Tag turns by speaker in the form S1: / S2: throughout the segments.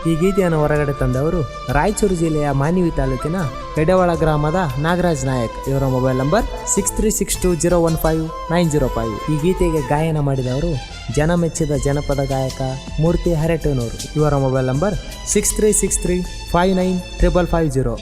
S1: ಈ ಗೀತೆಯನ್ನು ಹೊರಗಡೆ ತಂದವರು ರಾಯಚೂರು ಜಿಲ್ಲೆಯ ಮಾನ್ವಿ ತಾಲೂಕಿನ ಎಡೆವಾಳ ಗ್ರಾಮದ ನಾಗರಾಜ್ ನಾಯಕ್. ಇವರ ಮೊಬೈಲ್ ನಂಬರ್ 6362015905. ಈ ಗೀತೆಗೆ ಗಾಯನ ಮಾಡಿದವರು ಜನಮೆಚ್ಚಿದ ಜನಪದ ಗಾಯಕ ಮೂರ್ತಿ ಹರಟನೂರು. ಇವರ ಮೊಬೈಲ್ ನಂಬರ್ 6363595550.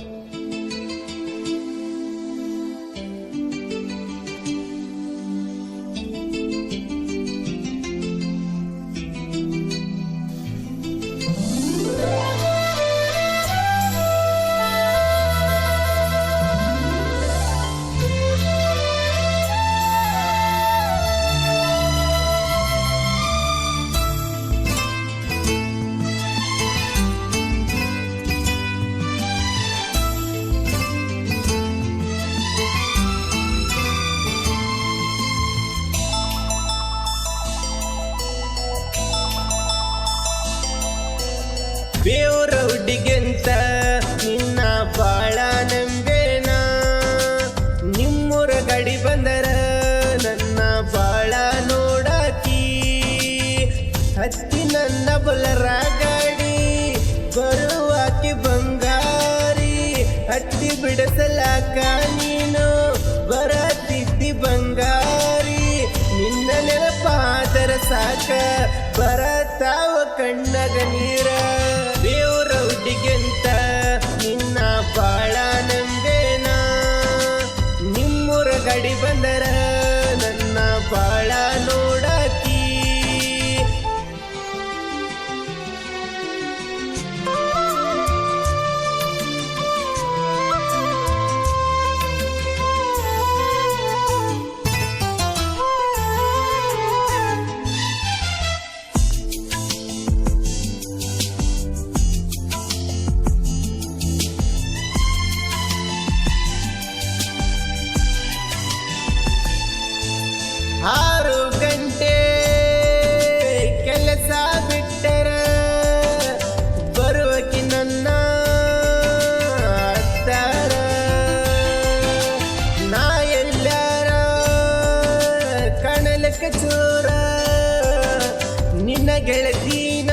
S2: ಬೇವ್ರ ಹುಡುಗಿಂತ ನಿನ್ನ ಬಾಳ ನಂಬೇನ, ನಿಮ್ಮೂರ ಗಡಿ ಬಂದರ ನನ್ನ ಬಾಳ ನೋಡಾಕಿ, ಹತ್ತಿ ನನ್ನ ಬಲರ ಗಾಡಿ ಬರುವಾಕಿ ಬಂಗಾರಿ, ಹತ್ತಿ ಬಿಡಿಸಲಾಕ ನೀನು ಬರತಿದ್ದಿ ಬಂಗಾರಿ, ನಿನ್ನ ನೆನಪಾದರ ಸಾಕ ಬರತಾವ ಕಣ್ಣಗ ನೀರ. ಬೇವ್ರ ಹುಡುಗಿಂತ ನಿನ್ನ ಬಾಳ ನಂಬೇನ, ನಿಮ್ಮೂರ ಗಡಿ ಬಂದರ ನನ್ನ ಬಾಳ ನೋಡಾಕಿ. ಆರು ಗಂಟೆ ಕೆಲಸ ಬಿಟ್ಟರ ಬರುವಕಿ ನನ್ನ ಅತ್ತಾರ, ನಾ ಎಲ್ಲಾರ ಕಣಲಕ್ಕ ಚೋರ, ನಿನ್ನ ಗೆಳತಿನ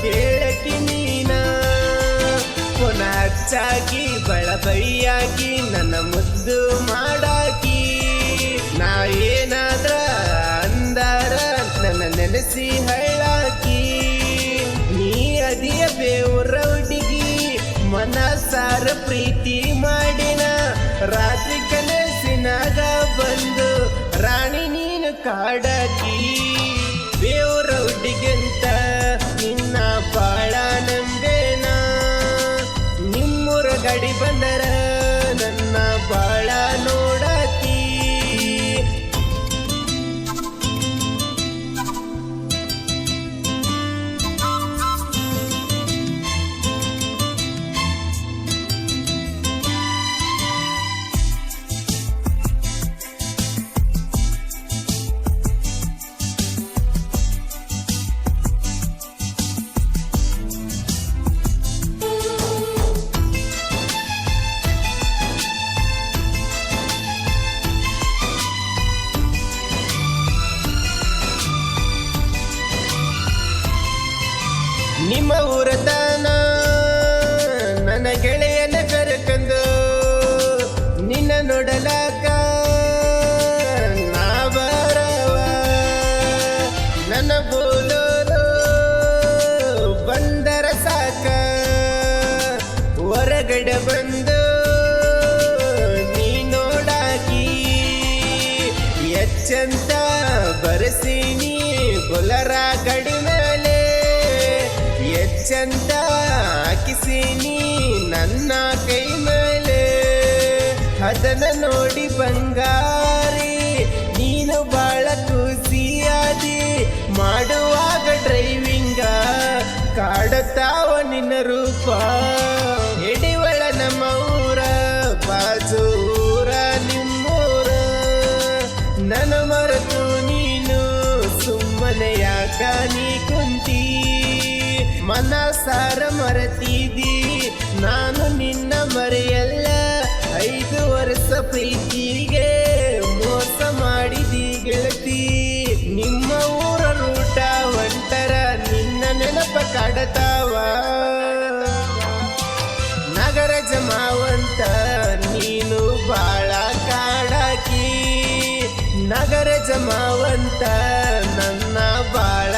S2: ಕೇಳಕಿ ನೀನ, ಪುನಃ ಹಚ್ಚಾಕಿ ಬಳಬೈಯಾಗಿ ನನ್ನ ಮುದ್ದು ಮಾಡಾಕಿ, ನಾ ಏನಾದ್ರ ಅಂದಾರ ನನ್ನ ನೆನೆಸಿ ಹಳ್ಳಾಕಿ, ನೀ ಅದಿಯ ಬೇವ್ರ ಹುಡುಗಿ ಮನಸಾರ ಪ್ರೀತಿ ಮಾಡಿನ, ರಾತ್ರಿ ಕನಸಿನಾಗ ಬಂದು ರಾಣಿ ನೀನು ಕಾಡಾಕಿ. ಬೇವ್ರ ಹುಡುಗಿಂತ ನಿನ್ನ ಬಾಳ ನಂಬೇನ, ನಿಮ್ಮೂರ ಗಡಿ ಬಂದರ ನನ್ನ ಬಾಳ ನೋಡಾಕಿ. ನಿಮ್ಮ ಊರತನ ನನ್ನ ಗೆಳೆಯನ ಕರೆಕಂದು ನಿನ್ನ ನೋಡಲಾಕ ನಾ ಬರವ, ನನ್ನ ಬೋಲೋರು ಬಂದರ ಸಾಕ ಹೊರಗಡೆ ಬಂದು ನೀ ನೋಡಾಕಿ, ಎಚ್ಚಂತ ಬರಸೀನಿ ಬೊಲರ ಗಡಿ ಮೇಲೆ, ಎಚ್ಚಂತ ಹಾಕಿಸೀನಿ ನನ್ನ ಕೈ ಮೇಲೆ, ಅದನ್ನ ನೋಡಿ ಬಂಗಾರಿ ನೀನು ಬಾಳ ಖುಷಿಯಾದಿ, ಮಾಡುವಾಗ ಡ್ರೈವಿಂಗ ಕಾಡುತ್ತಾವ ನಿನ್ನ ರೂಪ, ಎಡಿವಳ ನಮ್ಮ ಊರ ಬಾಜೂರ ನಿಮ್ಮೂರ, ನನ್ನ ಮರೆತು ನೀನು ಸುಮ್ಮನೆ ಯಾಕ ನೀ ಕುಂತಿ, ಮನಸಾರ ಮರೆತಿದ್ದಿ ನಾನು ನಿನ್ನ ಮರೆಯಲ್ಲ, 5 ವರ್ಷ ಪ್ರೀತಿಗೆ ಮೋಸ ಮಾಡಿದಿ ಗೆಳತಿ, ನಿಮ್ಮ ಊರ ರೂಟ ಒಂಟರ ನಿನ್ನ ನೆನಪ ನೆನಪ ಕಾಡತಾವ ನಗರ ಜಮಾವಂತ ನೀನು ಬಾಳ ಕಾಡಾಕಿ ನಗರ ಜಮಾವಂತ ನನ್ನ ಬಾಳ